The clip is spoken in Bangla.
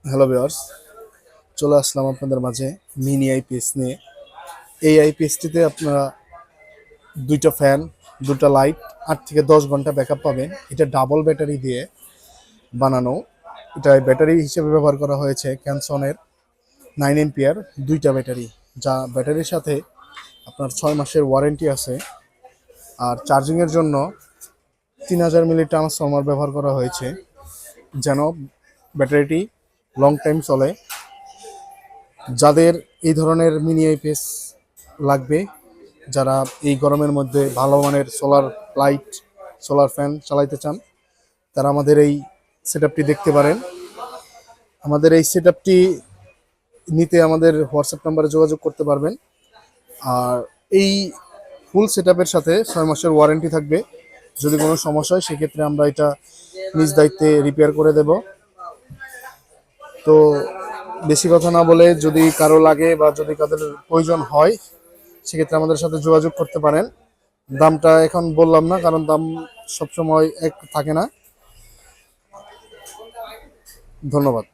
হ্যালো ভিউয়ার্স, চলে আসলাম আপনাদের মাঝে মিনি আইপিএস নিয়ে। এই আইপিএসটিতে আপনারা দুইটা ফ্যান, দুটা লাইট, 8 থেকে 10 ঘন্টা ব্যাকআপ পাবেন। এটা ডাবল ব্যাটারি দিয়ে বানানো। এটা ব্যাটারি হিসেবে ব্যবহার করা হয়েছে ক্যানসনের 9 এম্পিয়ার দুইটা ব্যাটারি, যা ব্যাটারির সাথে আপনার 6 মাসের ওয়ারেন্টি আছে। আর চার্জিংয়ের জন্য 3000 মিলি ট্রান্সফর্মার ব্যবহার করা হয়েছে, যেন ব্যাটারিটি লং টাইম চলে। যাদের এই ধরনের মিনি আইপিএস লাগবে, যারা এই গরমের মধ্যে ভালো মানের সোলার লাইট, সোলার ফ্যান চালাইতে চান, তারা আমাদের এই সেটআপটি দেখতে পারেন। আমাদের এই সেটআপটি নিতে আমাদের হোয়াটসঅ্যাপ নাম্বারে যোগাযোগ করতে পারবেন। আর এই ফুল সেটআপের সাথে 6 মাসের ওয়ারেন্টি থাকবে। যদি কোনো সমস্যা হয় সেক্ষেত্রে আমরা এটা নিজ দায়িত্বে রিপেয়ার করে দেব। তো বেশি কথা না বলে, যদি কারো লাগে বা যদি কাদের প্রয়োজন হয় সেক্ষেত্রে আমাদের সাথে যোগাযোগ করতে পারেন। দামটা এখন বললাম না, কারণ দাম সবসময় এক থাকে না। ধন্যবাদ।